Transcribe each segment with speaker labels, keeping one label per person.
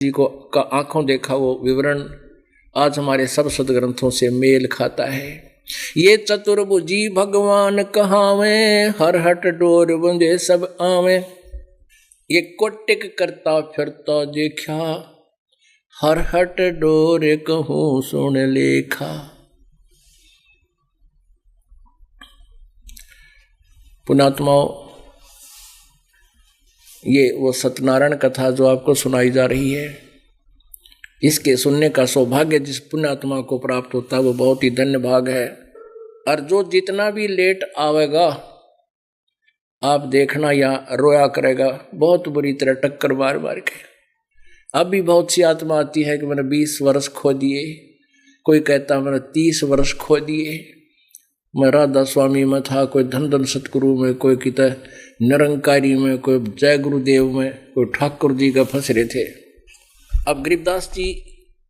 Speaker 1: जी को का आंखों देखा वो विवरण आज हमारे सब सदग्रंथों से मेल खाता है। ये चतुर्भुजी भगवान कहावे, हर हट डोर बंदे सब आवे। ये कोटिक करता फिरता देखा, हर हट डोर कहूँ सुन लेखा। पुणात्माओं, ये वो सत्यनारायण कथा जो आपको सुनाई जा रही है, इसके सुनने का सौभाग्य जिस पुण्यात्मा को प्राप्त होता है वो बहुत ही धन्य भाग है। और जो जितना भी लेट आवेगा आप देखना या रोया करेगा बहुत बुरी तरह टक्कर मार मार के। अब भी बहुत सी आत्मा आती है कि मैंने 20 वर्ष खो दिए, कोई कहता मैंने 30 वर्ष खो दिए, मैं राधा स्वामी में था, कोई धन धन सतगुरु में, कोई कहता निरंकारी में, कोई जय गुरुदेव में, कोई ठाकुर जी का फंस रहे थे। अब गरीबदास जी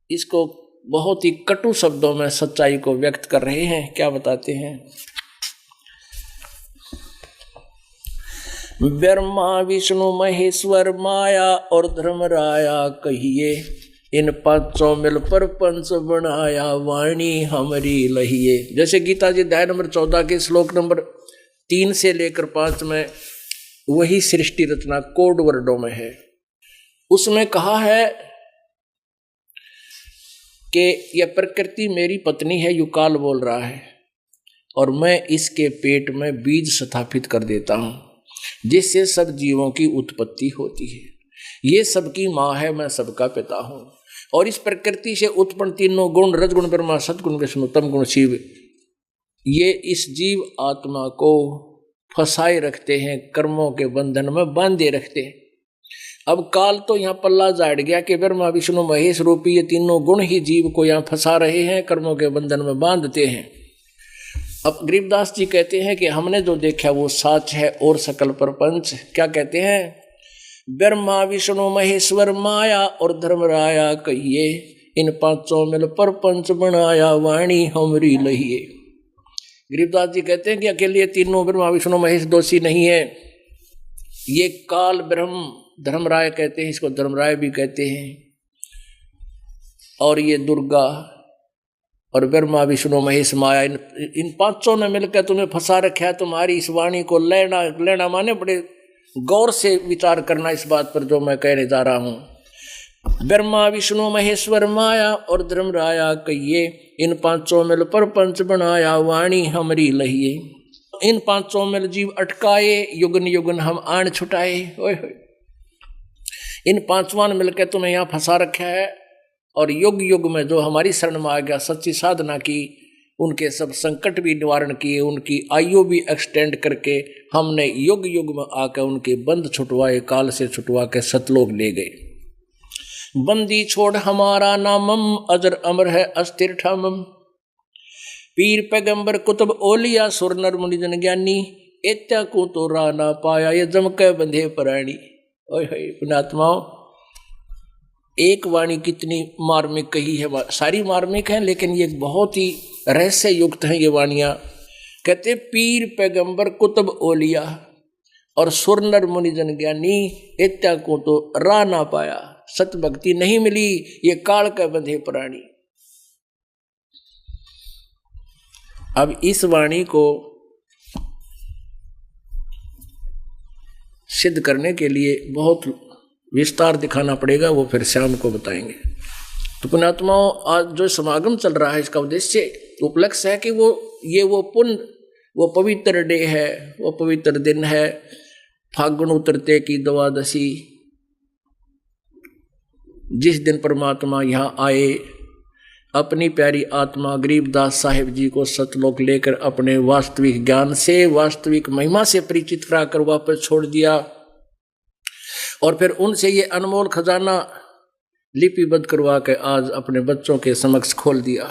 Speaker 1: इसको बहुत ही कटु शब्दों में सच्चाई को व्यक्त कर रहे हैं। क्या बताते हैं? ब्रह्मा विष्णु महेश्वर माया और धर्मराया कहिए, इन पांचों मिल पर पंच बनाया, वाणी हमारी लहिए। जैसे गीता जी अध्याय नंबर 14 के श्लोक नंबर 3 से लेकर 5 में वही सृष्टि रचना कोड वर्डों में है। उसमें कहा है कि यह प्रकृति मेरी पत्नी है, युकाल बोल रहा है, और मैं इसके पेट में बीज स्थापित कर देता हूं जिससे सब जीवों की उत्पत्ति होती है। ये सबकी माँ है, मैं सबका पिता हूं। और इस प्रकृति से उत्पन्न तीनों गुण, रजगुण ब्रह्मा, सतगुण विष्णु, तमगुण शिव, ये इस जीव आत्मा को फंसाए रखते हैं, कर्मों के बंधन में बांधे रखते हैं। अब काल तो यहाँ पल्ला झाड़ गया कि ब्रह्मा विष्णु महेश रूपी ये तीनों गुण ही जीव को यहाँ फंसा रहे हैं, कर्मों के बंधन में बांधते हैं। अब गरीबदास जी कहते हैं कि हमने जो देखा वो साच है और सकल प्रपंच। क्या कहते हैं? ब्रह्मा विष्णु महेश्वर माया और धर्मराया कहिए, इन पांचों मिल प्रपंच बनाया, वाणी हमरी लहिए। गरीबदास जी कहते हैं कि अकेले तीनों ब्रह्मा विष्णु महेश दोषी नहीं है, ये काल ब्रह्म, धर्मराय कहते हैं इसको, धर्मराय भी कहते हैं, और ये दुर्गा और ब्रह्मा विष्णु महेश माया, इन पांचों ने मिलकर तुम्हें फंसा रखा है। तुम्हारी इस वाणी को लेना माने बड़े गौर से विचार करना इस बात पर जो मैं कहने जा रहा हूं। ब्रह्मा विष्णु महेश्वर माया और धर्मराया कहिए, इन पांचों मिल प्रपंच बनाया, वाणी हमरी लहिए। इन पांचों मिल जीव अटकाए, युगन युगन हम आन छुटाए। ओए होए, इन पांचवां ने मिलकर तुम्हें यहाँ फंसा रखा है, और युग युग में जो हमारी शरण में आ गया, सच्ची साधना की, उनके सब संकट भी निवारण किए, उनकी आयु भी एक्सटेंड करके हमने युग युग में आकर उनके बंध छुटवाए, काल से छुटवा के सतलोक ले गए। बंदी छोड़ हमारा नामम, अजर अमर है अस्थिर ठामम। पीर पैगंबर कुतुब ओलिया, सुर नर मुनि जन ज्ञानी, एत्या को तो राना पाया, ये जम के बंधे प्राणी। ओए होए पुण्यात्माओं, एक वाणी कितनी मार्मिक कही है। सारी मार्मिक है, लेकिन ये बहुत ही रहस्य युक्त है ये वाणियाँ। कहते पीर पैगंबर कुतुब ओलिया और सुर नर मुनि जन ज्ञानी, एत्या को तो रा ना पाया, सत भक्ति नहीं मिली, ये काल का बंधे प्राणी। अब इस वाणी को सिद्ध करने के लिए बहुत विस्तार दिखाना पड़ेगा, वो फिर शाम को बताएंगे। तो पुण्यात्माओं, आज जो समागम चल रहा है इसका उद्देश्य उपलक्ष्य है कि वो पवित्र डे है, वो पवित्र दिन है, फागुन उतरते की द्वादशी, जिस दिन परमात्मा यहाँ आए, अपनी प्यारी आत्मा गरीबदास साहिब जी को सतलोक लेकर अपने वास्तविक ज्ञान से, वास्तविक महिमा से परिचित कराकर वापस छोड़ दिया, और फिर उनसे ये अनमोल खजाना लिपिबद्ध करवा के आज अपने बच्चों के समक्ष खोल दिया।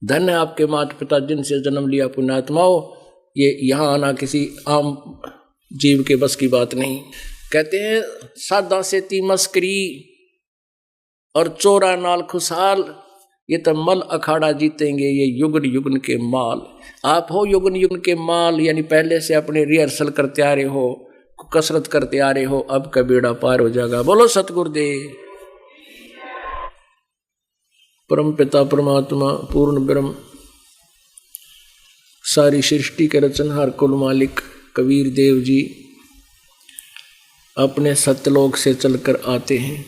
Speaker 1: धन्य आपके माता पिता जिनसे जन्म लिया पुण्यात्माओं। ये यहाँ आना किसी आम जीव के बस की बात नहीं। कहते हैं सादा से ती मस्करी और चोरा नाल खुशहाल, ये तो मल अखाड़ा जीतेंगे ये युगन युगन के माल। आप हो युगन युगन के माल, यानी पहले से अपने रिहर्सल करते आ रहे हो, कसरत करते आ रहे हो, अब का बेड़ा पार हो जाएगा। बोलो सतगुरुदेव। परम पिता परमात्मा पूर्ण ब्रह्म सारी सृष्टि के रचनहार कुल मालिक कबीर देव जी अपने सत्यलोक से चलकर आते हैं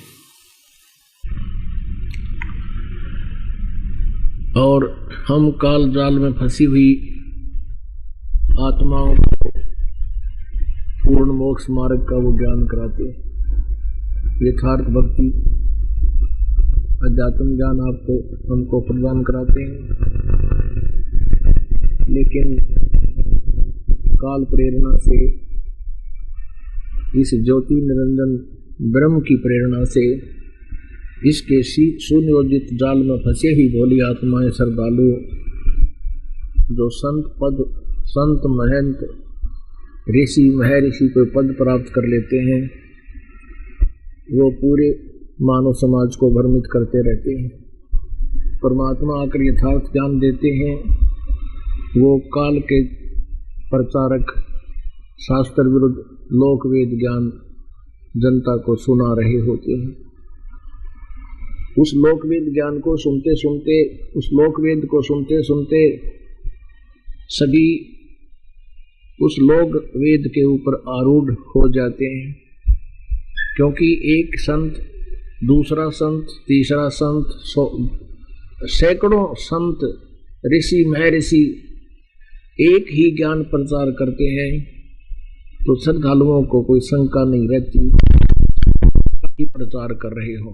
Speaker 1: और हम काल जाल में फंसी हुई आत्माओं को पूर्ण मोक्ष मार्ग का वो ज्ञान कराते हैं। यथार्थ भक्ति अध्यात्म ज्ञान आपको हमको प्रदान कराते हैं, लेकिन काल प्रेरणा से इस ज्योति निरंजन ब्रह्म की प्रेरणा से इसके सुनियोजित जाल में फंसे ही भोली आत्माएं श्रद्धालु जो संत महंत ऋषि महर्षि को पद प्राप्त कर लेते हैं, वो पूरे मानव समाज को भ्रमित करते रहते हैं। परमात्मा आकर यथार्थ ज्ञान देते हैं। वो काल के प्रचारक शास्त्र विरुद्ध लोक वेद ज्ञान जनता को सुना रहे होते हैं। उस लोक वेद ज्ञान को सुनते सुनते, उस लोक वेद को सुनते सुनते सभी उस लोक वेद के ऊपर आरूढ़ हो जाते हैं, क्योंकि एक संत, दूसरा संत, तीसरा संत, सैकड़ों संत ऋषि महर्षि एक ही ज्ञान प्रचार करते हैं, तो श्रद्धालुओं को कोई शंका नहीं रहती कि प्रचार कर रहे हो।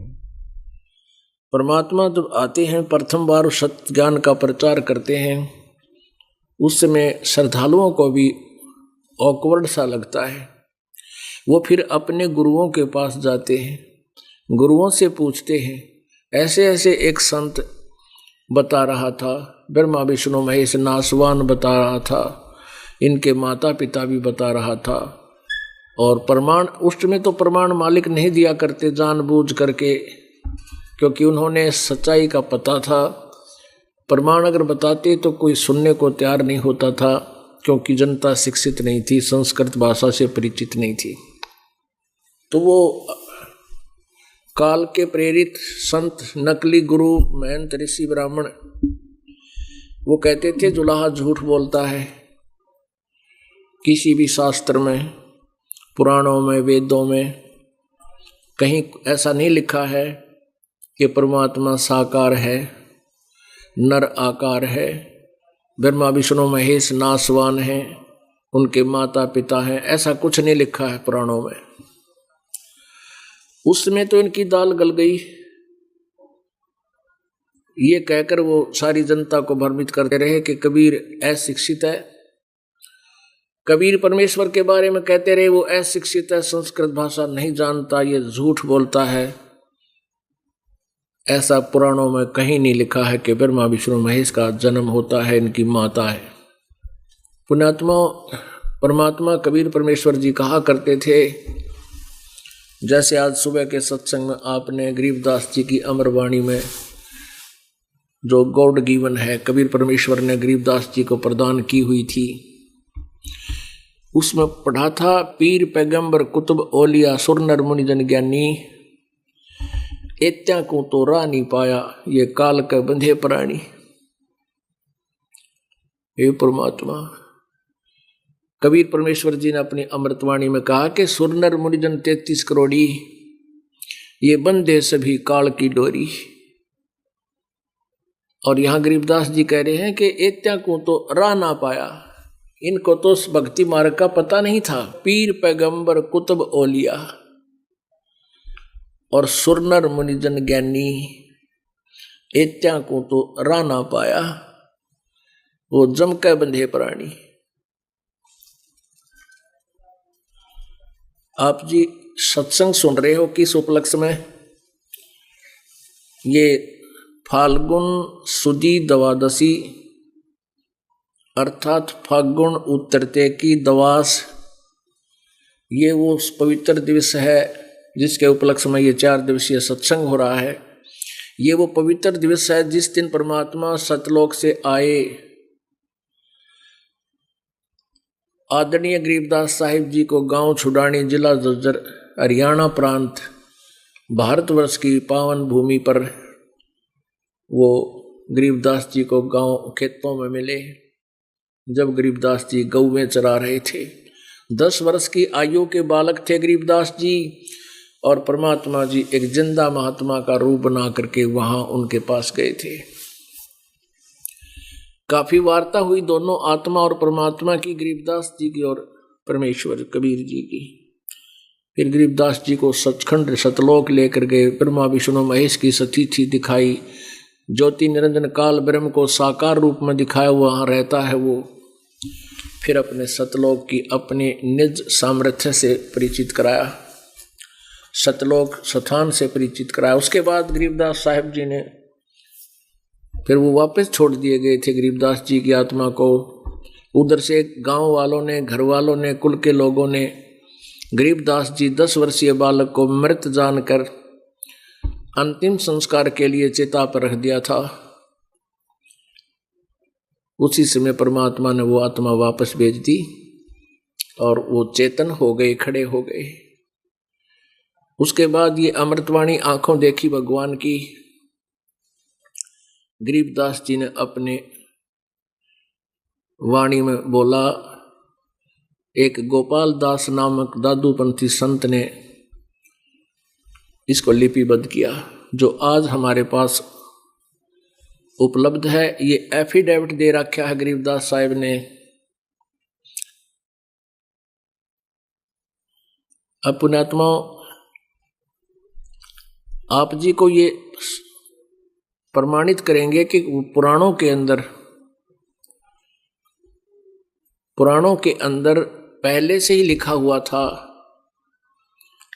Speaker 1: परमात्मा जब आते हैं प्रथम बार सत्य ज्ञान का प्रचार करते हैं, उस समय श्रद्धालुओं को भी ऑकवर्ड सा लगता है। वो फिर अपने गुरुओं के पास जाते हैं, गुरुओं से पूछते हैं, ऐसे ऐसे एक संत बता रहा था, ब्रह्मा विष्णु महेश नासवान बता रहा था, इनके माता पिता भी बता रहा था, और प्रमाण उस में तो प्रमाण मालिक नहीं दिया करते जानबूझ करके, क्योंकि उन्होंने सच्चाई का पता था। प्रमाण अगर बताते तो कोई सुनने को तैयार नहीं होता था, क्योंकि जनता शिक्षित नहीं थी, संस्कृत भाषा से परिचित नहीं थी। तो वो काल के प्रेरित संत, नकली गुरु, महंत, ऋषि, ब्राह्मण, वो कहते थे जुलाहा झूठ बोलता है। किसी भी शास्त्र में, पुराणों में, वेदों में कहीं ऐसा नहीं लिखा है कि परमात्मा साकार है, नर आकार है, ब्रह्मा विष्णु महेश नासवान हैं, उनके माता पिता हैं, ऐसा कुछ नहीं लिखा है पुराणों में। उसमें तो इनकी दाल गल गई। ये कहकर वो सारी जनता को भ्रमित करते रहे कि कबीर अशिक्षित है। कबीर परमेश्वर के बारे में कहते रहे वो अशिक्षित है, संस्कृत भाषा नहीं जानता, ये झूठ बोलता है। ऐसा पुराणों में कहीं नहीं लिखा है कि ब्रह्मा विष्णु महेश का जन्म होता है, इनकी माता है। पुण्यात्मा परमात्मा कबीर परमेश्वर जी कहा करते थे, जैसे आज सुबह के सत्संग में आपने गरीबदास जी की अमरवाणी में जो गॉड गिवन है कबीर परमेश्वर ने गरीबदास जी को प्रदान की हुई थी, उसमें पढ़ा था, पीर पैगंबर कुतुब ओलिया सुर नर मुनि जन ज्ञानी, एत्या को तो राह नहीं पाया, ये काल के बंधे प्राणी। हे परमात्मा, कबीर परमेश्वर जी ने अपनी अमृतवाणी में कहा कि सुर नर मुनि जन 33 करोड़ी, ये बंधे सभी काल की डोरी। और यहां गरीबदास जी कह रहे हैं कि एत्या को तो राह ना पाया, इनको तो भक्ति मार्ग का पता नहीं था। पीर पैगंबर कुतुब ओलिया और सुरनर मुनिजन ज्ञानी, एत्या को तो राह ना पाया, वो जम के बंधे प्राणी। आप जी सत्संग सुन रहे हो किस उपलक्ष्य में? ये फाल्गुन सुदी द्वादशी अर्थात फाल्गुन उत्तरते की दवास, ये वो पवित्र दिवस है जिसके उपलक्ष्य में ये 4 दिवसीय सत्संग हो रहा है। ये वो पवित्र दिवस है जिस दिन परमात्मा सतलोक से आए। आदरणीय गरीबदास साहिब जी को गांव छुड़ानी, जिला झज्जर, हरियाणा प्रांत, भारतवर्ष की पावन भूमि पर वो गरीबदास जी को गांव खेतों में मिले। जब गरीबदास जी गौवें चरा रहे थे, 10 वर्ष की आयु के बालक थे गरीबदास जी, और परमात्मा जी एक जिंदा महात्मा का रूप बना करके वहां उनके पास गए थे। काफी वार्ता हुई दोनों आत्मा और परमात्मा की, गरीबदास जी की और परमेश्वर कबीर जी की। फिर गरीबदास जी को सचखंड सतलोक लेकर गए। ब्रह्मा विष्णु महेश की सतीथि दिखाई, ज्योति निरंजन काल ब्रह्म को साकार रूप में दिखाया, वहां रहता है वो। फिर अपने सतलोक की अपने निज सामर्थ्य से परिचित कराया, सतलोक स्थान से परिचित कराया। उसके बाद गरीबदास साहब जी ने फिर वो वापस छोड़ दिए गए थे गरीबदास जी की आत्मा को। उधर से गांव वालों ने, घर वालों ने, कुल के लोगों ने गरीबदास जी 10 वर्षीय बालक को मृत जानकर अंतिम संस्कार के लिए चिता पर रख दिया था। उसी समय परमात्मा ने वो आत्मा वापस भेज दी और वो चेतन हो गए, खड़े हो गए। उसके बाद ये अमृतवाणी आंखों देखी भगवान की। गरीबदास जी ने अपने वाणी में बोला। एक गोपाल दास नामक दादूपंथी संत ने इसको लिपिबद्ध किया, जो आज हमारे पास उपलब्ध है। ये एफिडेविट दे रखा है गरीबदास साहिब ने। अब पुण्यात्माओं, आप जी को ये प्रमाणित करेंगे कि पुराणों के अंदर पहले से ही लिखा हुआ था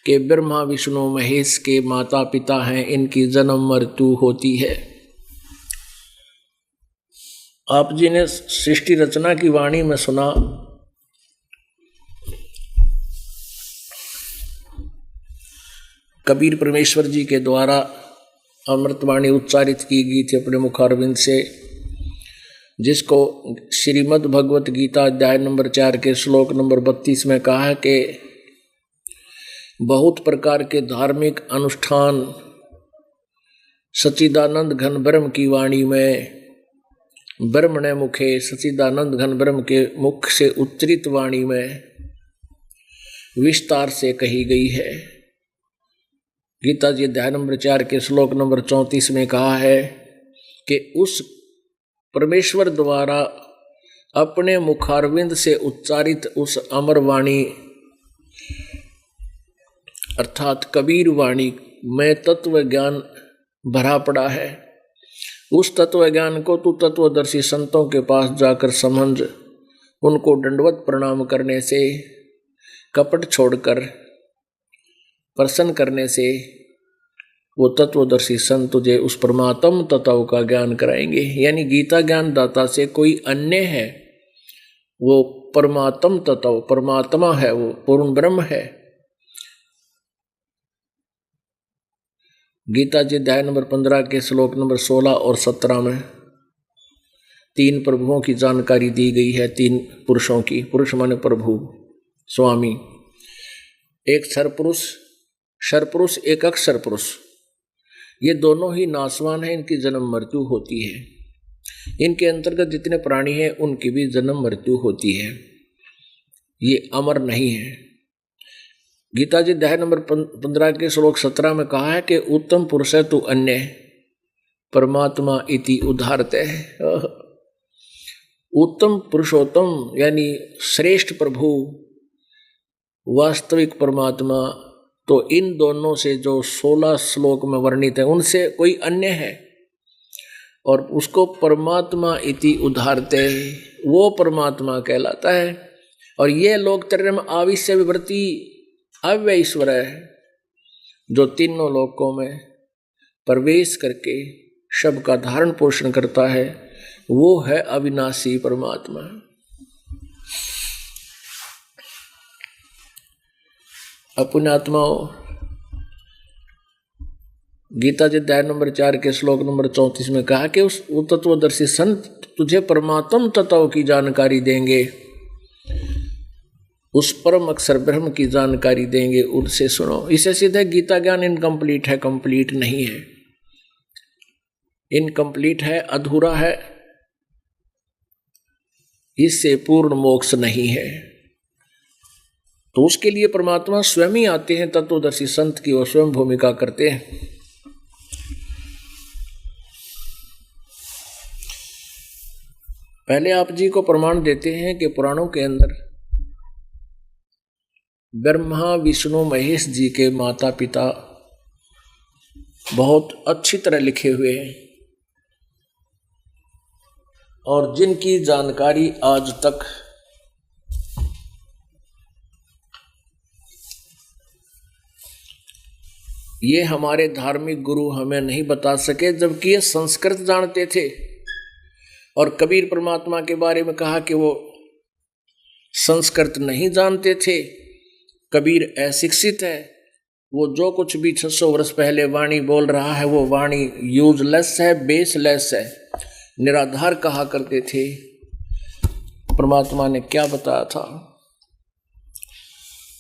Speaker 1: कि ब्रह्मा विष्णु महेश के माता पिता हैं, इनकी जन्म मृत्यु होती है। आप जी ने सृष्टि रचना की वाणी में सुना, कबीर परमेश्वर जी के द्वारा अमृतवाणी उच्चारित की गई थी अपने मुखारविंद से, जिसको श्रीमद् भगवत गीता अध्याय नंबर 4 के श्लोक नंबर 32 में कहा है कि बहुत प्रकार के धार्मिक अनुष्ठान सच्चिदानंद घन ब्रह्म की वाणी में, ब्रह्मणे मुखे, सच्चिदानंद घन ब्रह्म के मुख से उच्चरित वाणी में विस्तार से कही गई है। गीता जी अध्याय नंबर 4 के श्लोक नंबर 34 में कहा है कि उस परमेश्वर द्वारा अपने मुखारविंद से उच्चारित उस अमर वाणी अर्थात कबीर वाणी में तत्व ज्ञान भरा पड़ा है। उस तत्व ज्ञान को तू तत्वदर्शी संतों के पास जाकर समझ, उनको दंडवत प्रणाम करने से, कपट छोड़कर प्रसन्न करने से वो तत्वदर्शी संत तुझे उस परमात्म तत्व का ज्ञान कराएंगे। यानी गीता ज्ञान दाता से कोई अन्य है, वो परमात्म तत्व परमात्मा है, वो पूर्ण ब्रह्म है। गीता जी अध्याय नंबर 15 के श्लोक नंबर 16 और 17 में 3 प्रभुओं की जानकारी दी गई है, 3 पुरुषों की। पुरुष माने प्रभु, स्वामी। एक सरपुरुष, सरपुरुष, एक अक्षर पुरुष। ये दोनों ही नासवान हैं, इनकी जन्म मृत्यु होती है। इनके अंतर्गत जितने प्राणी हैं उनकी भी जन्म मृत्यु होती है, ये अमर नहीं है। गीता जी अध्याय नंबर 15 के श्लोक 17 में कहा है कि उत्तम पुरुष है तू अन्य परमात्मा इति उदाहरते है। उत्तम पुरुषोत्तम यानी श्रेष्ठ प्रभु, वास्तविक परमात्मा, तो इन दोनों से जो 16 श्लोक में वर्णित है उनसे कोई अन्य है, और उसको परमात्मा इति उदाहरते, वो परमात्मा कहलाता है। और ये लोक त्रयम् आविश्य विवृति अव्यय ईश्वर है, जो तीनों लोकों में प्रवेश करके सबका धारण पोषण करता है, वो है अविनाशी परमात्मा। पुण्यात्माओं, गीता जी अध्याय नंबर 4 के श्लोक नंबर 34 में कहा कि उस तत्वदर्शी संत तुझे परमात्म तत्व की जानकारी देंगे, उस परम अक्षर ब्रह्म की जानकारी देंगे, उनसे सुनो। इससे सीधे गीता ज्ञान इनकम्प्लीट है, कंप्लीट नहीं है। इनकम्प्लीट है, अधूरा है, इससे पूर्ण मोक्ष नहीं है। तो उसके लिए परमात्मा स्वयं ही आते हैं, तत्वदर्शी संत की वो स्वयं भूमिका करते हैं। पहले आप जी को प्रमाण देते हैं कि पुराणों के अंदर ब्रह्मा विष्णु महेश जी के माता पिता बहुत अच्छी तरह लिखे हुए हैं और जिनकी जानकारी आज तक ये हमारे धार्मिक गुरु हमें नहीं बता सके, जबकि ये संस्कृत जानते थे। और कबीर परमात्मा के बारे में कहा कि वो संस्कृत नहीं जानते थे, कबीर अशिक्षित है, वो जो कुछ भी 600 वर्ष पहले वाणी बोल रहा है वो वाणी यूजलेस है, बेसलेस है, निराधार कहा करते थे। परमात्मा ने क्या बताया था?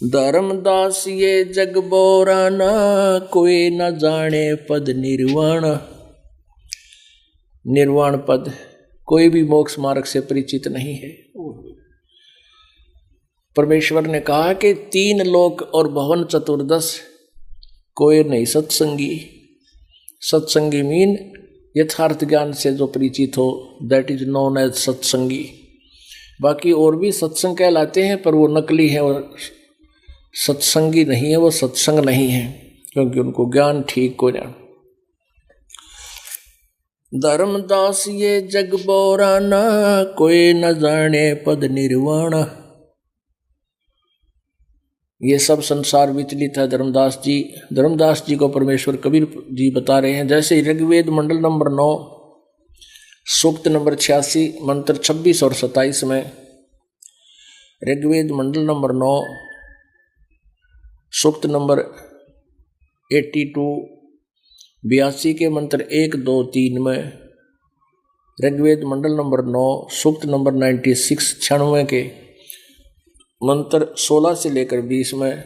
Speaker 1: धर्मदास ये जग बोराना, कोई न जाने पद निर्वाण। निर्वाण पद कोई भी मोक्ष मार्ग से परिचित नहीं है। परमेश्वर ने कहा कि 3 लोक और भवन चतुर्दश कोई नहीं सत्संगी। सत्संगी मीन यथार्थ ज्ञान से जो परिचित हो, दैट इज नोन एज सत्संगी। बाकी और भी सत्संग कहलाते हैं, पर वो नकली है और सत्संगी नहीं है, वो सत्संग नहीं है, क्योंकि उनको ज्ञान ठीक हो जाए। धर्मदास ये जग बोराना, कोई न जाने पद निर्वाण। ये सब संसार विचलित है। धर्मदास जी को परमेश्वर कबीर जी बता रहे हैं। जैसे ऋग्वेद मंडल नंबर 9 सूक्त नंबर 86 मंत्र 26 और 27 में, ऋग्वेद मंडल नंबर 9 सूक्त नंबर 82 के मंत्र 1, 2, 3 में, ऋग्वेद मंडल नंबर 9 सूक्त नंबर 96 के मंत्र 16 से लेकर 20 में,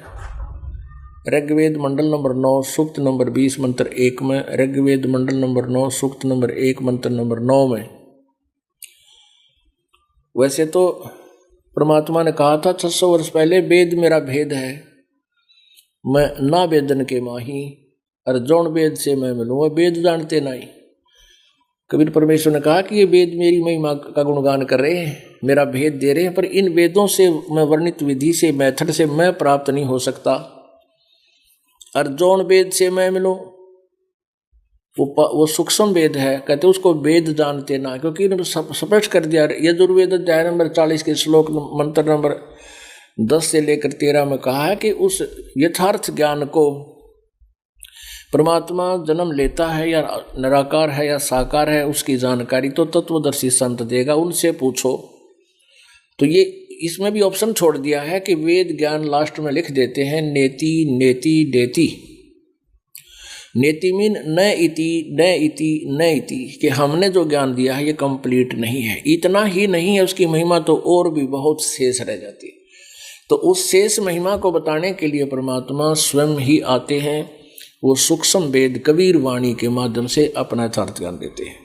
Speaker 1: ऋग्वेद मंडल नंबर 9 सूक्त नंबर 20 मंत्र 1 में, ऋग्वेद मंडल नंबर 9 सूक्त नंबर 1 मंत्र नंबर 9 में। वैसे तो परमात्मा ने कहा था 600 वर्ष पहले, वेद मेरा भेद है, मैं ना वेदन के माही, और जौन वेद से मैं मिलूँ वह वेद जानते नहीं। कबीर परमेश्वर ने कहा कि ये वेद मेरी महिमा का गुणगान कर रहे हैं, मेरा भेद दे रहे हैं, पर इन वेदों से मैं वर्णित विधि से, मेथड से मैं प्राप्त नहीं हो सकता। और जौन वेद से मैं मिलूं वो सूक्ष्म वेद है, कहते उसको वेद जानते ना, क्योंकि इन्होंने स्पष्ट कर दिया। यजुर्वेद अध्याय नंबर 40 के श्लोक मंत्र नंबर 10 से लेकर 13 में कहा है कि उस यथार्थ ज्ञान को परमात्मा जन्म लेता है या निराकार है या साकार है, उसकी जानकारी तो तत्वदर्शी संत देगा, उनसे पूछो। तो ये इसमें भी ऑप्शन छोड़ दिया है कि वेद ज्ञान लास्ट में लिख देते हैं नेति नेति देति। नेति मीन न इति न इति न इति, कि हमने जो ज्ञान दिया है ये कंप्लीट नहीं है, इतना ही नहीं है, उसकी महिमा तो और भी बहुत शेष रह जाती है। तो उस शेष महिमा को बताने के लिए परमात्मा स्वयं ही आते हैं, वो सूक्ष्म वेद कबीर वाणी के माध्यम से अपना यथार्थ ज्ञान देते हैं।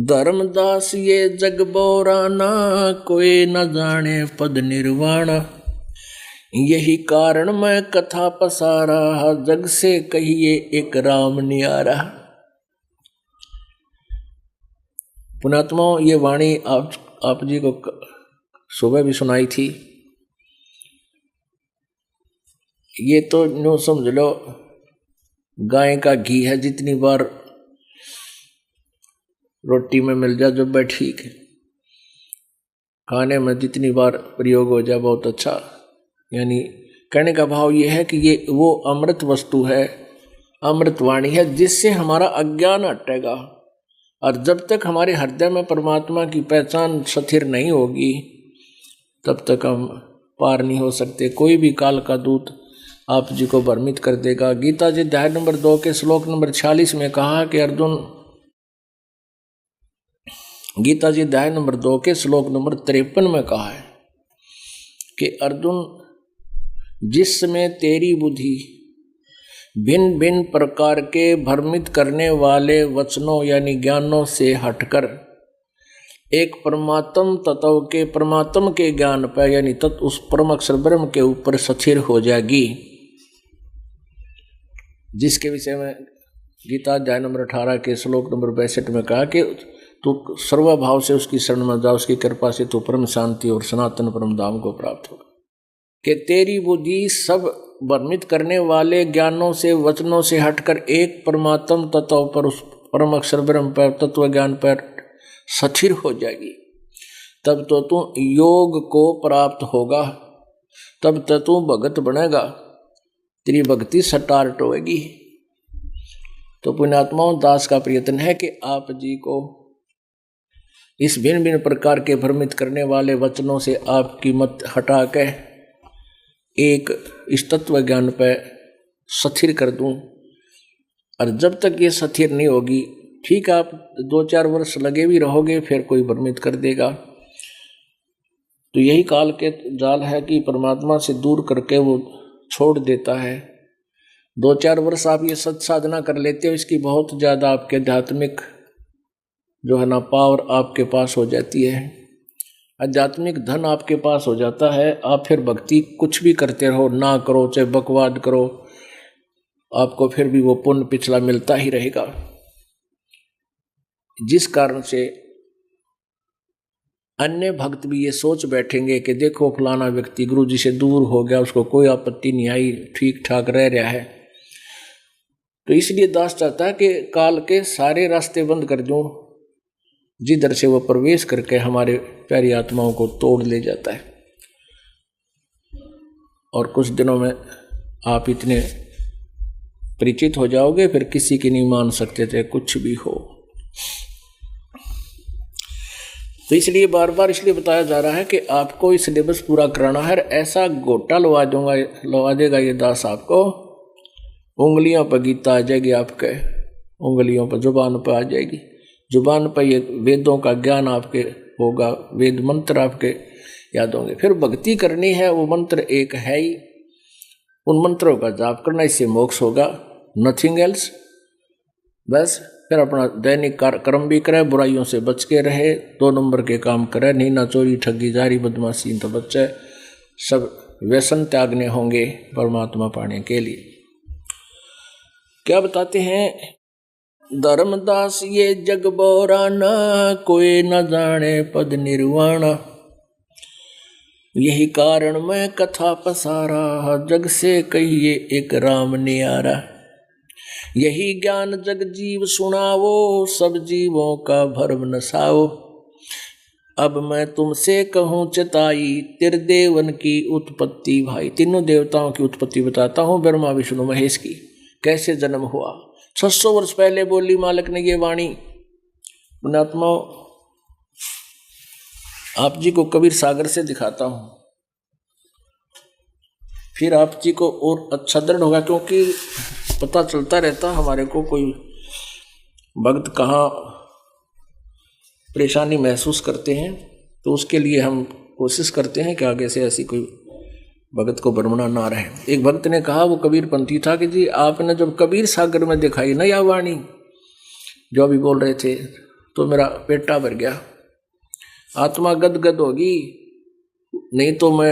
Speaker 1: धर्मदास ये जग बोराना, कोई न जाने पद निर्वाण। यही कारण मैं कथा पसारा, जग से कहिए एक राम नियारा। पुणात्मा, ये वाणी आप जी को सुबह भी सुनाई थी। ये तो नो समझ लो गाय का घी है, जितनी बार रोटी में मिल जाए जब वह ठीक है, खाने में जितनी बार प्रयोग हो जाए बहुत अच्छा। यानी कहने का भाव ये है कि ये वो अमृत वस्तु है, अमृत वाणी है, जिससे हमारा अज्ञान हटेगा। और जब तक हमारे हृदय में परमात्मा की पहचान स्थिर नहीं होगी तब तक हम पार नहीं हो सकते। कोई भी काल का दूत आप जी को भ्रमित कर देगा। गीता जी अध्याय नंबर 2 के श्लोक नंबर 46 में कहा कि अर्जुन, गीता जी अध्याय नंबर 2 के श्लोक नंबर 53 में कहा है कि अर्जुन, जिस समय तेरी बुद्धि भिन्न भिन्न प्रकार के भ्रमित करने वाले वचनों यानी ज्ञानों से हटकर एक परमात्म तत्व के परमात्म के ज्ञान पर यानी तत्व उस परम अक्षर ब्रह्म के ऊपर स्थिर हो जाएगी, जिसके विषय में गीता अध्याय नंबर 18 के श्लोक नंबर 62 में कहा कि तू सर्वभाव से उसकी शरण में जा, उसकी कृपा से तू परम शांति और सनातन परम धाम को प्राप्त होगा। कि तेरी बुद्धि सब भ्रमित करने वाले ज्ञानों से वचनों से हटकर एक परमात्म तत्व पर उस परम अक्षर ब्रह्म पर तत्व ज्ञान पर स्थिर हो जाएगी, तब तो तू योग को प्राप्त होगा, तब तो तू भगत बनेगा, तेरी भक्ति स्टार्ट होगी। तो पुण्यात्माओं, दास का प्रयत्न है कि आप जी को इस भिन्न भिन्न प्रकार के भ्रमित करने वाले वचनों से आपकी मत हटा के एक इस तत्व ज्ञान पर स्थिर कर दूं। और जब तक ये स्थिर नहीं होगी, ठीक आप 2-4 वर्ष लगे भी रहोगे, फिर कोई भ्रमित कर देगा। तो यही काल के जाल है कि परमात्मा से दूर करके वो छोड़ देता है। 2-4 वर्ष आप ये सत साधना कर लेते हो, इसकी बहुत ज़्यादा आपके आध्यात्मिक जो है ना पावर आपके पास हो जाती है, आध्यात्मिक धन आपके पास हो जाता है। आप फिर भक्ति कुछ भी करते रहो, ना करो चाहे बकवाद करो, आपको फिर भी वो पुण्य पिछला मिलता ही रहेगा। जिस कारण से अन्य भक्त भी ये सोच बैठेंगे कि देखो फलाना व्यक्ति गुरु जी से दूर हो गया, उसको कोई आपत्ति नहीं आई, ठीक ठाक रह रहा है। तो इसलिए दास चाहता है कि काल के सारे रास्ते बंद कर दूं, जिधर से वो प्रवेश करके हमारे प्यारी आत्माओं को तोड़ ले जाता है। और कुछ दिनों में आप इतने परिचित हो जाओगे, फिर किसी की नहीं मान सकते थे कुछ भी हो। तो इसलिए बार बार इसलिए बताया जा रहा है कि आपको इस सिलेबस पूरा कराना है। ऐसा गोटा लवा देगा ये दास आपको, उंगलियों पर गीता आ जाएगी, आपके उंगलियों पर जुबान पर आ जाएगी, जुबान पर ये वेदों का ज्ञान आपके होगा, वेद मंत्र आपके याद होंगे। फिर भक्ति करनी है, वो मंत्र एक है ही, उन मंत्रों का जाप करना, इससे मोक्ष होगा, नथिंग एल्स। बस फिर अपना दैनिक कर्म भी करे, बुराइयों से बच के रहे, 2 नंबर के काम करे, नीना चोरी ठगी जारी बदमाशी तो बच्चे, सब व्यसन त्यागने होंगे परमात्मा पाने के लिए। क्या बताते हैं धर्मदास, ये जग बोराना कोई न जाने पद निर्वाणा, यही कारण मैं कथा पसारा, जग से कहिए एक राम नियारा। यही ज्ञान जग जीव सुनावो, सब जीवों का भरम नसाओ। अब मैं तुमसे कहूँ चताई, त्रिदेवन की उत्पत्ति भाई। तीनों देवताओं की उत्पत्ति बताता हूँ, ब्रह्मा विष्णु महेश की, कैसे जन्म हुआ। 600 वर्ष पहले बोली मालिक ने ये वाणी। पुण्यात्माओं, आप जी को कबीर सागर से दिखाता हूं, फिर आप जी को और अच्छा दृढ़ होगा, क्योंकि पता चलता रहता हमारे को कोई भक्त कहाँ परेशानी महसूस करते हैं, तो उसके लिए हम कोशिश करते हैं कि आगे से ऐसी कोई भगत को बरमना ना रहे। एक भक्त ने कहा, वो कबीर पंथी था, कि जी आपने जब कबीर सागर में दिखाई ना यह वाणी जो अभी बोल रहे थे, तो मेरा पेटा भर गया, आत्मा गदगद होगी। नहीं तो मैं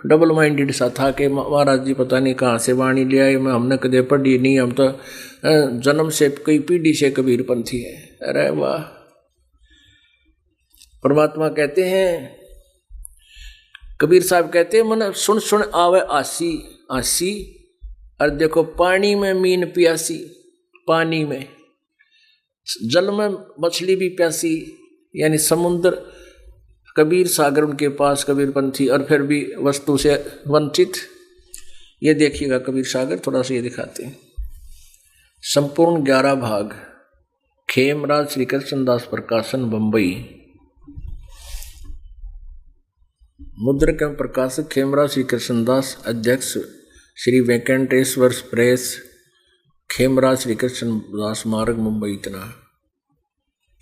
Speaker 1: डबल माइंडेड सा था कि महाराज जी पता नहीं कहाँ से वाणी ले आए, मैं हमने कदे पढ़ी नहीं, हम तो जन्म से कई पीढ़ी से कबीर पंथी है। अरे वाह! परमात्मा कहते हैं, कबीर साहब कहते हैं, मन सुन सुन आवे आसी आसी। और देखो पानी में मीन प्यासी, पानी में, जल में मछली भी प्यासी, यानी समुद्र कबीर सागर के पास कबीर पंथी, और फिर भी वस्तु से वंचित। ये देखिएगा कबीर सागर, थोड़ा सा ये दिखाते हैं। संपूर्ण 11 भाग, खेमराज श्री कृष्ण दास प्रकाशन, बंबई। मुद्रक एवं प्रकाशक खेमराज श्री कृष्णदास, अध्यक्ष श्री वेंकटेश्वर प्रेस, खेमराज श्री कृष्णदास मार्ग, मुंबई। इतना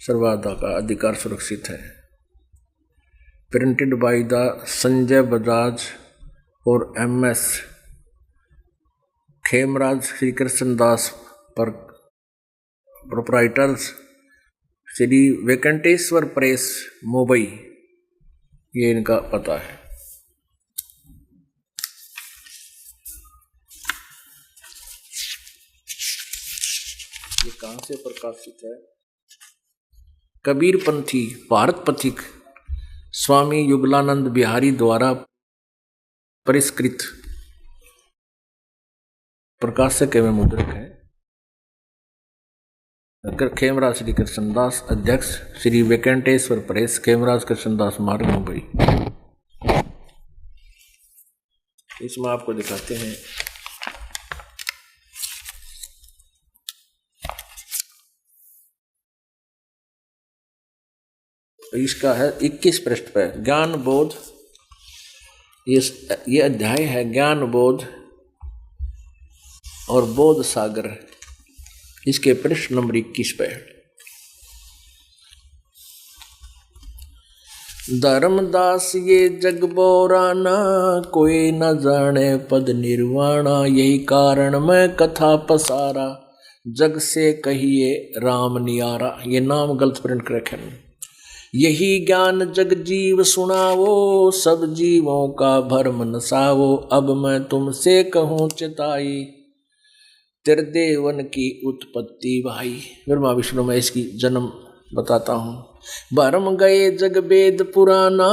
Speaker 1: सर्वाधा का अधिकार सुरक्षित है। Printed by the Sanjay Bajaj और MS खेमराज श्री कृष्णदास पर प्रोप्राइटर्स, श्री वेंकटेश्वर प्रेस मुंबई, ये इनका पता है। ये कहाँ से प्रकाशित है? कबीर पंथी भारत पथिक स्वामी युगलानंद बिहारी द्वारा परिष्कृत, प्रकाशक एवं मुद्रक है खेमराज श्री कृष्णदास, अध्यक्ष श्री वेंकटेश्वर प्रेस, खेमराज कृष्णदास मार्ग मुंबई। इसमें आपको दिखाते हैं इसका है 21 पृष्ठ पर ज्ञान बोध, ये अध्याय है ज्ञान बोध और बोध सागर, इसके पृष्ठ नंबर 21 पे। धर्मदास ये जग बोराना, कोई न जाने पद निर्वाणा, यही कारण मैं कथा पसारा, जग से कहिए राम नियारा। ये नाम गलत प्रिंट कर रखे। यही ज्ञान जग जीव सुनावो, सब जीवों का भरम नसावो, अब मैं तुमसे कहूँ चिताई, त्रिदेवन की उत्पत्ति भाई। ब्रह्मा विष्णु महेश की जन्म बताता हूँ। भरम गए जग वेद पुराना,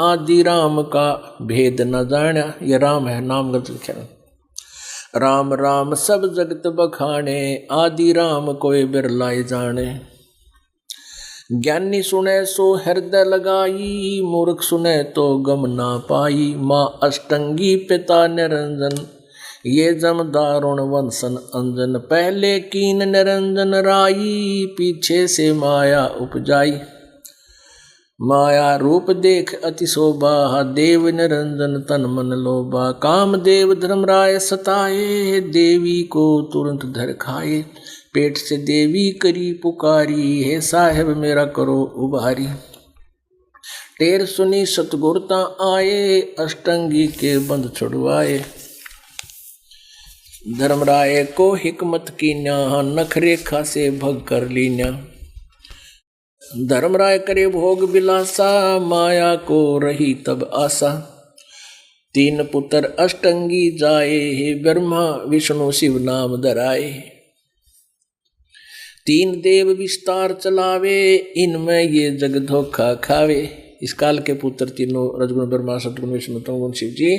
Speaker 1: आदि राम का भेद न जाना। ये राम है, नाम गलत लिखा। राम राम सब जगत बखाने, आदि राम कोई बिरलाए जाने। ज्ञानी सुने सो हृदय लगाई, मूर्ख सुने तो गम ना पाई। माँ अष्टंगी पिता निरंजन, ये जम दारुण वंशन अंजन। पहले कीन निरंजन राई, पीछे से माया उपजाई। माया रूप देख अति शोभा, देव निरंजन तन मन लोभा। काम देव धर्मराय सताए, देवी को तुरंत धर खाए। पेट से देवी करी पुकारी, हे साहेब मेरा करो उबारी। टेर सुनी सतगुरता आए, अष्टंगी के बंध छुड़वाए। धर्मराय को हिकमत कीन्या, नख रेखा से भग कर लीन्या। धर्मराय करे भोग बिलासा, माया को रही तब आशा। तीन पुत्र अष्टंगी जाए, हे ब्रह्मा विष्णु शिव नाम धराए। तीन देव विस्तार चलावे, इनमें ये जग धोखा खावे। इस काल के पुत्र तीनों रजगुण ब्रह्मा सतगुण विष्णु तमगुण शिव जी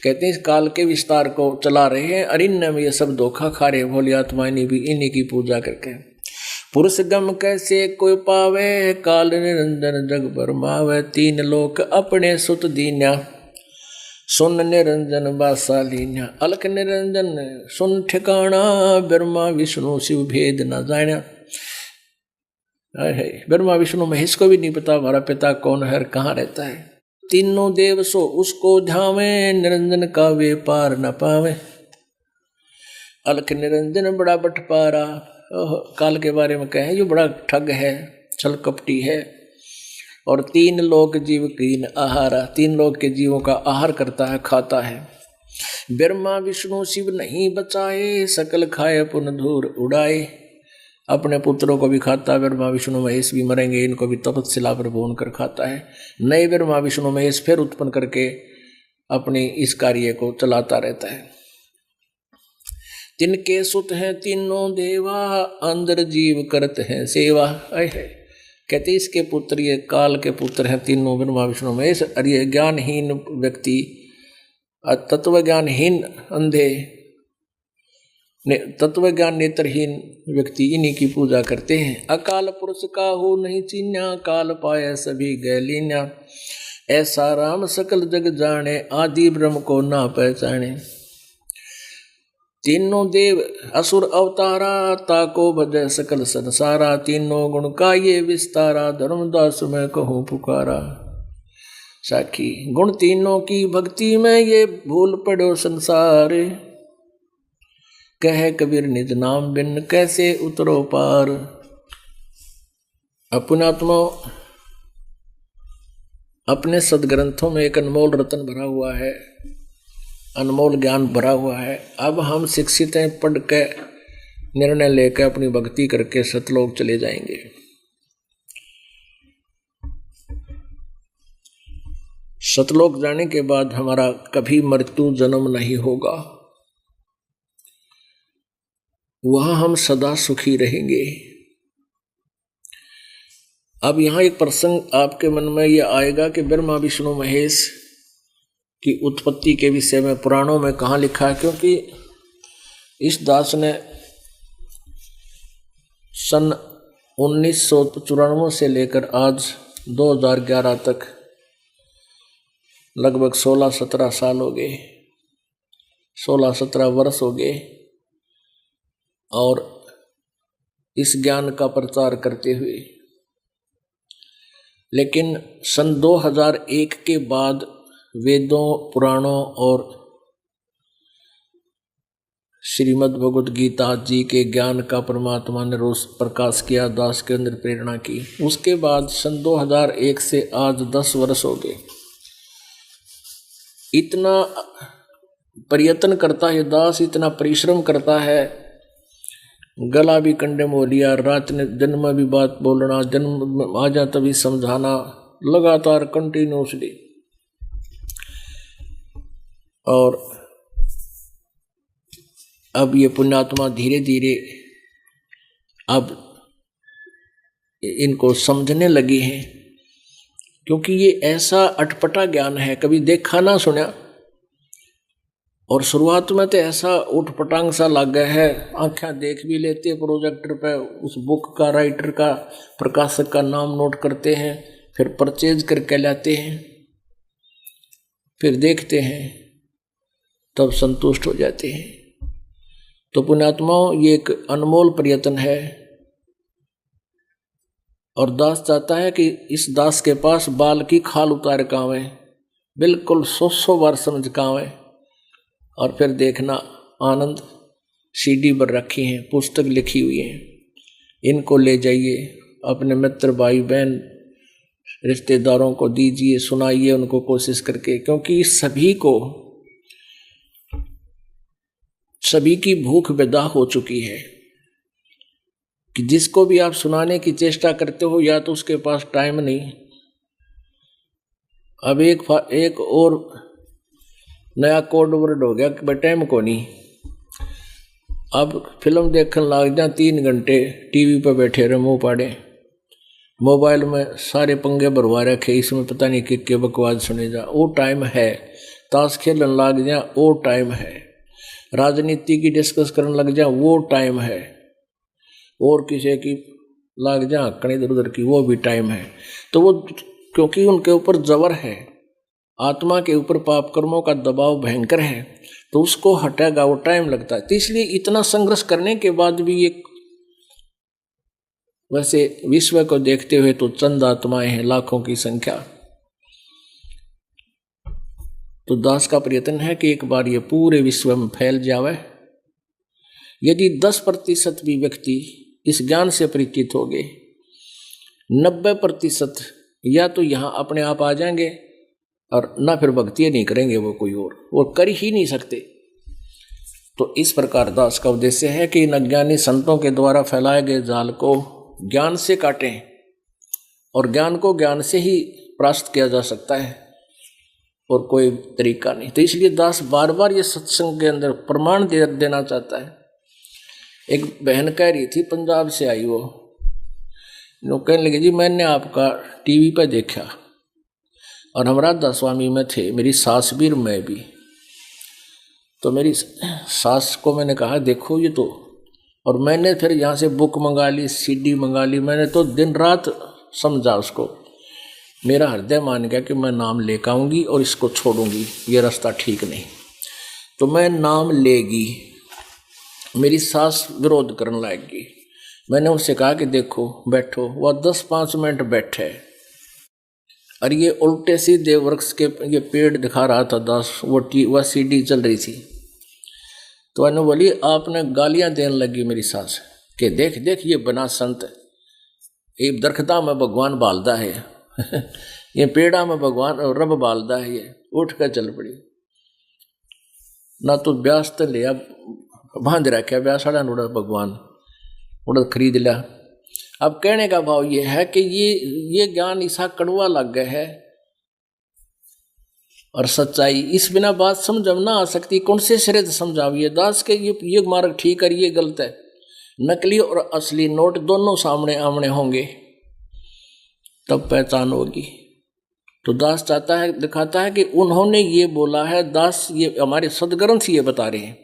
Speaker 1: कहते हैं इस काल के विस्तार को चला रहे हैं, और इनमें ये सब धोखा खा रहे। भोली आत्मा इन्हीं की पूजा करके। पुरुष गम कैसे कोई पावे, काल निरंजन जग बरमावे। तीन लोक अपने सुत दीन्या, सुन निरंजन बासालीन्या। अलख निरंजन सुन ठिकाना, ब्रह्मा विष्णु शिव भेद न जाना। ब्रह्मा विष्णु महेश को भी नहीं पता हमारा पिता कौन है और कहाँ रहता है। तीनों देव सो उसको ध्यावे, निरंजन का वे पार न पावे। अलख निरंजन बड़ा बटपारा, काल के बारे में कहें जो बड़ा ठग है, छल कपटी है। और तीन लोक जीव कीन आहारा, तीन लोक के जीवों का आहार करता है, खाता है। ब्रह्मा विष्णु शिव नहीं बचाए, सकल खाए पुन धूर उड़ाए। अपने पुत्रों को भी खाता है, ब्रह्मा विष्णु महेश भी मरेंगे, इनको भी तपस्या पर भून कर खाता है। नए ब्रह्मा विष्णु महेश फिर उत्पन्न करके अपने इस कार्य को चलाता रहता है। तिनके सुत हैं तीनों देवा, अंदर जीव करते हैं सेवा। कहते इसके पुत्र ये काल के पुत्र हैं तीनों ब्रह्मा विष्णु महेश। और ये ज्ञानहीन व्यक्ति, तत्व ज्ञानहीन अंधे, तत्व ज्ञान नेत्रहीन व्यक्ति इन्हीं की पूजा करते हैं। अकाल पुरुष का हो नहीं चीन्या, काल पाए सभी गए लीन्या। ऐसा राम सकल जग जाने, आदि ब्रह्म को ना पहचाने। तीनों देव असुर अवतारा, ताको भजय सकल संसारा। तीनों गुण का ये विस्तारा, धर्मदास मैं कहूँ पुकारा। साखी गुण तीनों की भक्ति में, ये भूल पड़ो संसार। कहे कबीर निज नाम बिन, कैसे उतरो पार। अपनात्मा अपने सदग्रंथों में एक अनमोल रतन भरा हुआ है। अनमोल ज्ञान भरा हुआ है। अब हम शिक्षित हैं, पढ़ के निर्णय लेकर अपनी भक्ति करके सतलोक चले जाएंगे। सतलोक जाने के बाद हमारा कभी मृत्यु जन्म नहीं होगा, वहां हम सदा सुखी रहेंगे। अब यहां एक प्रसंग आपके मन में यह आएगा कि ब्रह्मा विष्णु महेश की उत्पत्ति के विषय में पुराणों में कहाँ लिखा है, क्योंकि इस दास ने सन 1994 से लेकर आज 2011 तक लगभग 16-17 साल हो गए, 16-17 वर्ष हो गए, और इस ज्ञान का प्रचार करते हुए। लेकिन सन 2001 के बाद वेदों, पुराणों और श्रीमद् भगवद गीता जी के ज्ञान का परमात्मा ने रोज प्रकाश किया, दास के अंदर प्रेरणा की। उसके बाद सन 2001 से आज 10 वर्ष हो गए। इतना प्रयत्न करता है दास, इतना परिश्रम करता है, गला भी कंडे में हो लिया, रात ने दिन में भी बात बोलना, जन्म आ जा तभी समझाना, लगातार कंटिन्यूसली। और अब ये पुण्यात्मा धीरे धीरे अब इनको समझने लगी हैं, क्योंकि ये ऐसा अटपटा ज्ञान है, कभी देखा ना सुना। और शुरुआत में तो ऐसा उठपटांग सा लग गया है, आँखें देख भी लेते हैं प्रोजेक्टर पे, उस बुक का राइटर का, प्रकाशक का नाम नोट करते हैं, फिर परचेज करके लाते हैं, फिर देखते हैं, तब संतुष्ट हो जाते हैं। तो पुण्यात्माओं, ये एक अनमोल प्रयत्न है, और दास चाहता है कि इस दास के पास बाल की खाल उतार कावे, बिल्कुल 100 बार समझ कावे, और फिर देखना आनंद। सीडी पर रखी हैं, पुस्तक लिखी हुई है, इनको ले जाइए, अपने मित्र भाई बहन रिश्तेदारों को दीजिए, सुनाइए उनको कोशिश करके, क्योंकि सभी की भूख बेदा हो चुकी है कि जिसको भी आप सुनाने की चेष्टा करते हो, या तो उसके पास टाइम नहीं। अब एक और नया कोड वर्ड हो गया कि टाइम को नहीं। अब फिल्म देखने लग जा, 3 घंटे टीवी पर बैठे रहे मुँह पाड़े, मोबाइल में सारे पंगे भरवा रखे, इसमें पता नहीं कि बकवास सुने जा, वो टाइम है। ताश खेलने लग जा, वो टाइम है। राजनीति की डिस्कस करने लग जा, वो टाइम है। और किसी की लग जा कहीं इधर उधर की, वो भी टाइम है। तो वो क्योंकि उनके ऊपर जबर है, आत्मा के ऊपर पाप कर्मों का दबाव भयंकर है, तो उसको हटेगा वो टाइम लगता है। तो इसलिए इतना संघर्ष करने के बाद भी ये, वैसे विश्व को देखते हुए तो चंद आत्माएं हैं, लाखों की संख्या। तो दास का प्रयत्न है कि एक बार ये पूरे विश्व में फैल जावे। यदि 10% भी व्यक्ति इस ज्ञान से परिचित हो गए, 90% या तो यहाँ अपने आप आ जाएंगे, और ना फिर भक्ति नहीं करेंगे वो कोई और, वो कर ही नहीं सकते। तो इस प्रकार दास का उद्देश्य है कि इन अज्ञानी संतों के द्वारा फैलाए गए जाल को ज्ञान से काटें, और ज्ञान को ज्ञान से ही प्राप्त किया जा सकता है, और कोई तरीका नहीं। तो इसलिए दास बार बार ये सत्संग के अंदर प्रमाण देना चाहता है। एक बहन कह रही थी, पंजाब से आई, वो कहने लगी, जी मैंने आपका टीवी पर देखा, और हम राधा स्वामी में थे, मेरी सास भी और मैं भी। तो मेरी सास को मैंने कहा, देखो ये तो, और मैंने फिर यहाँ से बुक मंगा ली, सीडी मंगा ली, मैंने तो दिन रात समझा उसको। मेरा हृदय मान गया कि मैं नाम लेकर आऊँगी और इसको छोड़ूंगी, ये रास्ता ठीक नहीं। तो मैं नाम लेगी, मेरी सास विरोध करने लगेगी। मैंने उससे कहा कि देखो बैठो, वह 10-5 मिनट बैठे, और ये उल्टे सीधे वृक्ष के ये पेड़ दिखा रहा था दास, वह सीडी चल रही थी। तो मैंने बोली, आपने गालियां देने लगी मेरी सास कि देख देख ये बना संत, ये दरख्ता में भगवान बालदा है ये पेड़ा में भगवान रब बालदा है, ये उठ कर चल पड़ी। ना तो ब्यास तो लिया बांध रखा, ब्यास वाला उड़ा भगवान उड़ा खरीद लिया। अब कहने का भाव ये है कि ये ज्ञान ऐसा कड़वा लग गया है और सच्चाई इस बिना बात समझ ना आ सकती। कौन से सिरे से समझाविए दास के ये मार्ग ठीक है ये गलत है। नकली और असली नोट दोनों सामने आमने होंगे तब पहचान होगी। तो दास चाहता है दिखाता है कि उन्होंने ये बोला है, दास ये हमारे सदग्रंथ ये बता रहे हैं,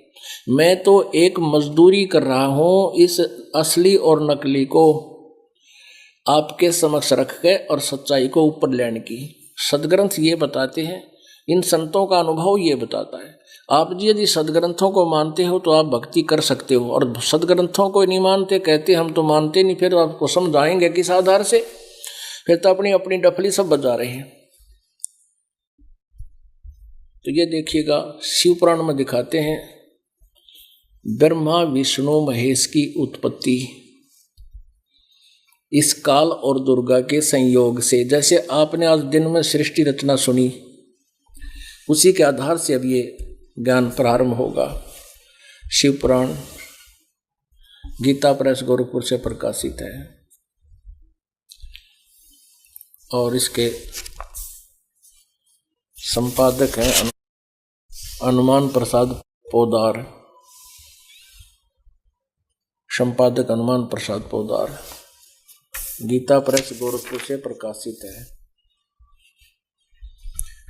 Speaker 1: मैं तो एक मजदूरी कर रहा हूं इस असली और नकली को आपके समक्ष रख के और सच्चाई को ऊपर लेने की। सदग्रंथ ये बताते हैं, इन संतों का अनुभव ये बताता है। आप यदि सदग्रंथों को मानते हो तो आप भक्ति कर सकते हो, और सदग्रंथों को नहीं मानते, कहते हम तो मानते नहीं, फिर आपको समझाएंगे किस आधार से? फिर तो अपनी अपनी डफली सब बजा रहे हैं। तो ये देखिएगा शिव पुराण में दिखाते हैं ब्रह्मा विष्णु महेश की उत्पत्ति इस काल और दुर्गा के संयोग से। जैसे आपने आज दिन में सृष्टि रचना सुनी, उसी के आधार से अब ये ज्ञान प्रारंभ होगा। शिव पुराण गीता प्रेस गोरखपुर से प्रकाशित है और इसके संपादक हैं हनुमान प्रसाद पोदार। संपादक हनुमान प्रसाद पोदार, गीता प्रेस गोरखपुर से प्रकाशित है।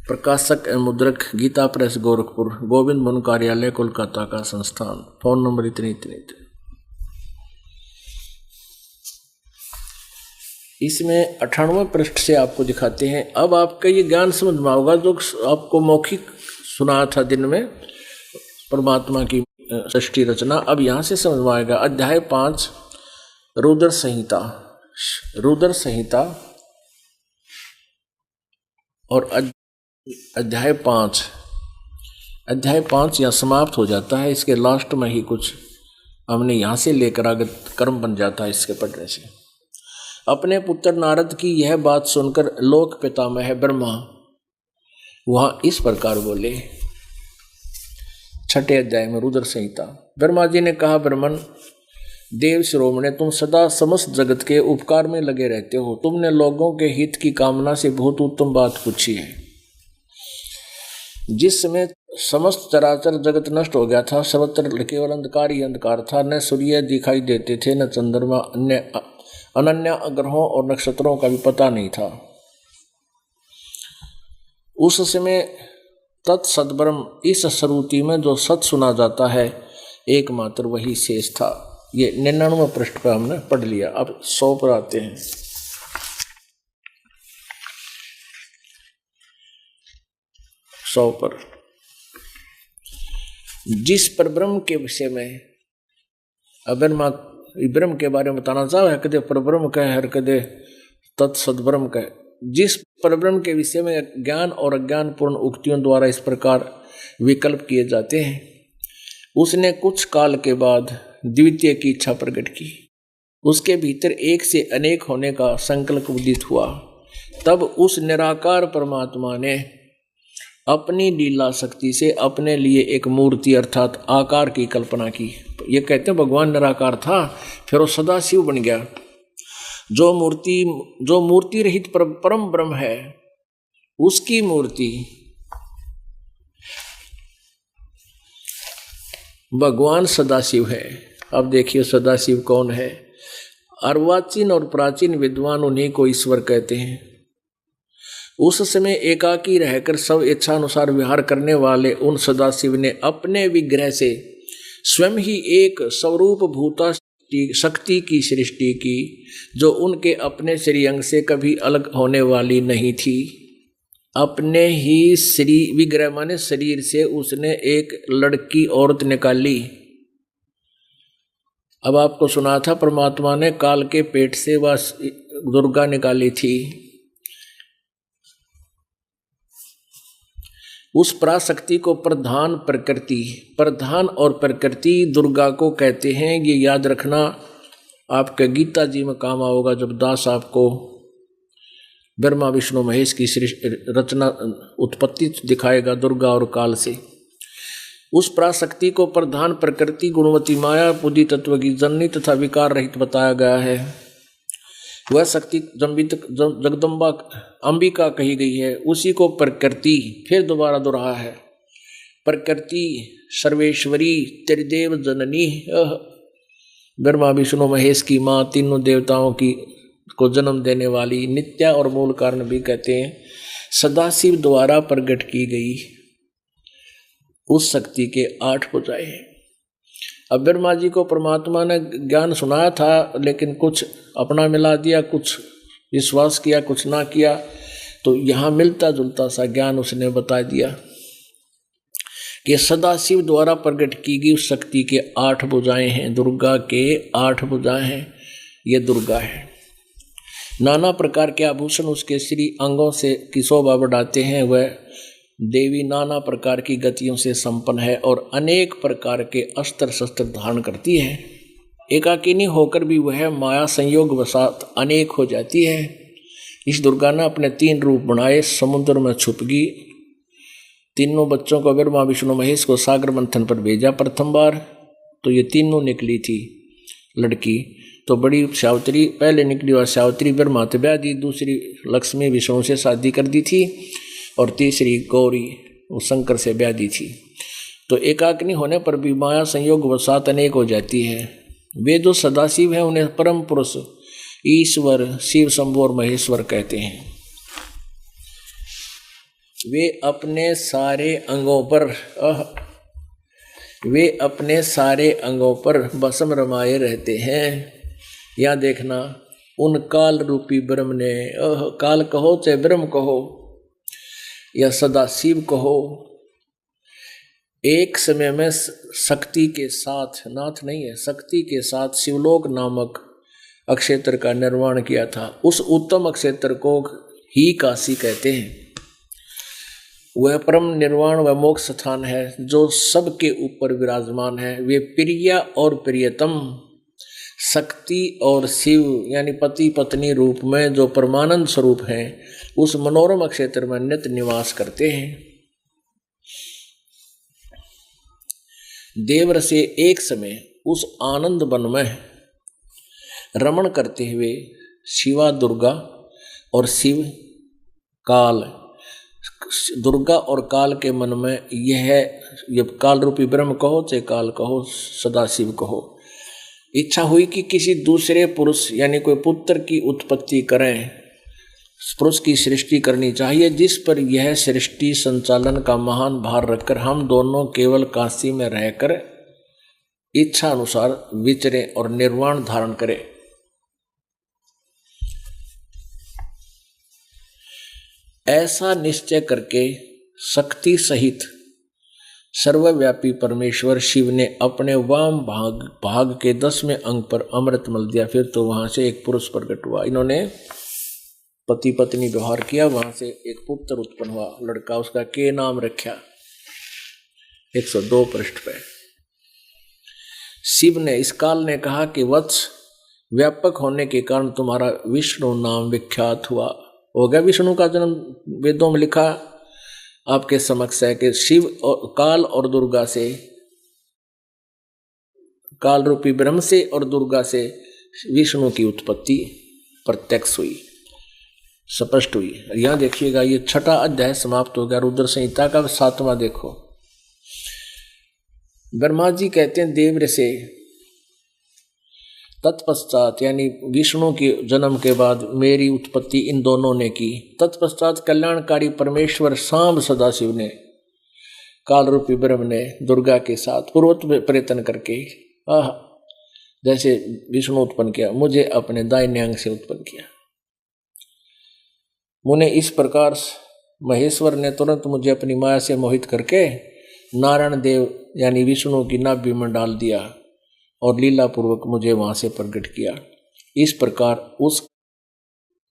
Speaker 1: प्रकाशक एवं मुद्रक गीता प्रेस गोरखपुर, गोविंद मुन कार्यालय कोलकाता का संस्थान। फोन नंबर इतने। इसमें 98वें पृष्ठ से आपको दिखाते हैं। अब आपका ये ज्ञान समझ में होगा जो आपको मौखिक सुना था दिन में परमात्मा की सृष्टि रचना, अब यहाँ से समझ में आएगा। अध्याय 5 रुद्र संहिता। रुद्र संहिता और अध्याय 5 यहाँ समाप्त हो जाता है। इसके लास्ट में ही कुछ हमने यहाँ से लेकर आगे कर्म बन जाता है इसके पढ़ने से। अपने पुत्र नारद की यह बात सुनकर लोक पितामह ब्रह्मा वहां इस प्रकार बोले। 6 अध्याय में रुद्र संहिता। ब्रह्मा जी ने कहा, ब्रह्मन देव शिरोमणे, तुम सदा समस्त जगत के उपकार में लगे रहते हो। तुमने लोगों के हित की कामना से बहुत उत्तम बात पूछी है। जिस समय समस्त चराचर जगत नष्ट हो गया था, सर्वत्र केवल अंधकार ही अंधकार था। न सूर्य दिखाई देते थे, न चंद्रमा, अनन्य ग्रहों और नक्षत्रों का भी पता नहीं था। उस समय तत्सद्ब्रह्म, इस श्रुति में जो सत सुना जाता है, एकमात्र वही शेष था। ये 99वें पृष्ठ पर हमने पढ़ लिया। अब 100 पर आते हैं। पर जिस पर ब्रह्म के विषय में ब्रह्म के बारे में बताना चाहे, कदे परब्रह्म कहे, हर कदे तत्सद्ब्रह्म कहे। जिस परब्रह्म के विषय में ज्ञान और अज्ञान पूर्ण उक्तियों द्वारा इस प्रकार विकल्प किए जाते हैं, उसने कुछ काल के बाद द्वितीय की इच्छा प्रकट की। उसके भीतर एक से अनेक होने का संकल्प उदित हुआ। तब उस निराकार परमात्मा ने अपनी लीला शक्ति से अपने लिए एक मूर्ति अर्थात आकार की कल्पना की। ये कहते हैं भगवान निराकार था, फिर वो सदा शिव बन गया। जो मूर्ति रहित परम ब्रह्म है, उसकी मूर्ति भगवान सदाशिव है। अब देखिए सदाशिव कौन है। अर्वाचीन और प्राचीन विद्वान उन्हीं को ईश्वर कहते हैं। उस समय एकाकी रहकर सब इच्छानुसार विहार करने वाले उन सदाशिव ने अपने विग्रह से स्वयं ही एक स्वरूप भूता शक्ति की सृष्टि की, जो उनके अपने श्रीअंग से कभी अलग होने वाली नहीं थी। अपने ही विग्रह माने शरीर से उसने एक लड़की औरत निकाली। अब आपको सुना था परमात्मा ने काल के पेट से वह दुर्गा निकाली थी। उस पराशक्ति को प्रधान और प्रकृति दुर्गा को कहते हैं। ये याद रखना, आपके गीता जी में काम आओगा जब दास आपको ब्रह्मा विष्णु महेश की रचना उत्पत्ति दिखाएगा दुर्गा और काल से। उस पराशक्ति को प्रधान प्रकृति गुणवती माया बुद्धि तत्व की जननी तथा विकार रहित बताया गया है। वह शक्ति जगदम्बा अंबिका कही गई है। उसी को प्रकृति फिर दोबारा दोहरा है। प्रकृति सर्वेश्वरी त्रिदेव जननी, ब्रह्मा विष्णु महेश की माँ, तीनों देवताओं की को जन्म देने वाली, नित्या और मूल कारण भी कहते हैं, सदाशिव द्वारा प्रकट की गई उस शक्ति के 8 भुजाएं हैं। अब ब्रह्मा जी को परमात्मा ने ज्ञान सुनाया था, लेकिन कुछ अपना मिला दिया, कुछ विश्वास किया, कुछ ना किया, तो यहाँ मिलता जुलता सा ज्ञान उसने बता दिया कि सदाशिव द्वारा प्रकट की गई उस शक्ति के 8 भुजाएं हैं। दुर्गा के 8 भुजाएं हैं। ये दुर्गा है। नाना प्रकार के आभूषण उसके श्री अंगों से की शोभा बढ़ाते हैं। वह देवी नाना प्रकार की गतियों से संपन्न है और अनेक प्रकार के अस्त्र शस्त्र धारण करती है। एकाकिनी होकर भी वह माया संयोग वसात अनेक हो जाती है। इस दुर्गा ने अपने 3 रूप बनाए। समुद्र में छुप गई, तीनों बच्चों को ब्रह्मा विष्णु महेश को सागर मंथन पर भेजा प्रथम बार, तो ये तीनों निकली थी लड़की। तो बड़ी सावित्री पहले निकली और सावित्री ब्रह्मा से ब्याह दी, दूसरी लक्ष्मी विष्णु से शादी कर दी थी और तीसरी गौरी वो शंकर से ब्याह दी थी। तो एकाग्नि होने पर भी माया संयोग वसात अनेक हो जाती है। वे जो सदाशिव हैं उन्हें परम पुरुष ईश्वर शिव शंभु और महेश्वर कहते हैं। वे अपने सारे अंगों पर बसम रमाए रहते हैं। यहाँ देखना, उन काल रूपी ब्रह्म ने, काल कहो चाहे ब्रह्म कहो या सदाशिव कहो, एक समय में शक्ति के साथ, नाथ नहीं है, शक्ति के साथ शिवलोक नामक अक्षेत्र का निर्माण किया था। उस उत्तम अक्षेत्र को ही काशी कहते हैं। वह परम निर्वाण व मोक्ष स्थान है जो सबके ऊपर विराजमान है। वे प्रिया और प्रियतम शक्ति और शिव यानी पति पत्नी रूप में जो परमानंद स्वरूप हैं, उस मनोरम क्षेत्र में नित्य निवास करते हैं। देवर से एक समय उस आनंद वन में रमण करते हुए शिवा दुर्गा और शिव काल, दुर्गा और काल के मन में यह काल रूपी ब्रह्म कहो चाहे काल कहो सदाशिव कहो, इच्छा हुई कि किसी दूसरे पुरुष यानी कोई पुत्र की उत्पत्ति करें, पुरुष की सृष्टि करनी चाहिए, जिस पर यह सृष्टि संचालन का महान भार रखकर हम दोनों केवल काशी में रहकर इच्छा अनुसार विचरें और निर्वाण धारण करें। ऐसा निश्चय करके शक्ति सहित सर्वव्यापी परमेश्वर शिव ने अपने वाम भाग के 10वें अंग पर अमृत मल दिया। फिर तो वहां से एक पुरुष प्रकट हुआ। इन्होंने पति पत्नी व्यवहार किया, वहां से एक पुत्र उत्पन्न हुआ, लड़का, उसका के नाम रखा 102 पृष्ठ पे। शिव ने, इस काल ने कहा कि वत्स, व्यापक होने के कारण तुम्हारा विष्णु नाम विख्यात हुआ। हो गया विष्णु का जन्म, वेदों में लिखा आपके समक्ष है कि शिव और काल और दुर्गा से, काल रूपी ब्रह्म से और दुर्गा से विष्णु की उत्पत्ति प्रत्यक्ष हुई, स्पष्ट हुई। यहां देखिएगा, ये 6वां अध्याय समाप्त हो गया। रुद्र संहिता का 7वां देखो। ब्रह्मा जी कहते हैं देव से, तत्पश्चात यानी विष्णु के जन्म के बाद मेरी उत्पत्ति इन दोनों ने की। तत्पश्चात कल्याणकारी परमेश्वर सांब सदाशिव ने, काल रूपी ब्रह्म ने दुर्गा के साथ पूर्वत प्रयत्न करके जैसे विष्णु उत्पन्न किया, मुझे अपने दाहिने अंग से उत्पन्न किया। मुने इस प्रकार महेश्वर ने तुरंत मुझे अपनी माया से मोहित करके नारायण देव यानी विष्णु की नाभि में डाल दिया और लीला पूर्वक मुझे वहां से प्रकट किया। इस प्रकार उस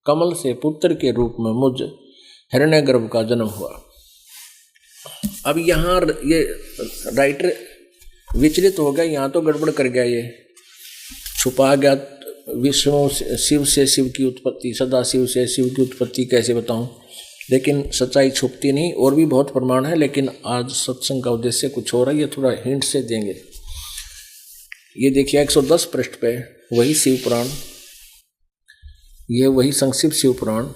Speaker 1: कमल से पुत्र के रूप में मुझ हिरण्यगर्भ का जन्म हुआ। अब यहाँ ये राइटर विचलित हो गया, यहाँ तो गड़बड़ कर गया, ये छुपा गया। विष्णु शिव से शिव की उत्पत्ति, सदा शिव से शिव की उत्पत्ति कैसे बताऊं? लेकिन सच्चाई छुपती नहीं। और भी बहुत प्रमाण है, लेकिन आज सत्संग का उद्देश्य कुछ और है, ये थोड़ा हिंट से देंगे। ये देखिए 110 पृष्ठ पे वही शिव पुराण, ये वही संक्षिप्त शिव पुराण,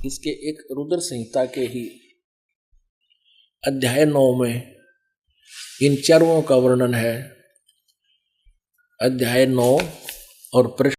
Speaker 1: इसके एक रुद्र संहिता के ही अध्याय 9 में इन चारों का वर्णन है। अध्याय 9 और पृष्ठ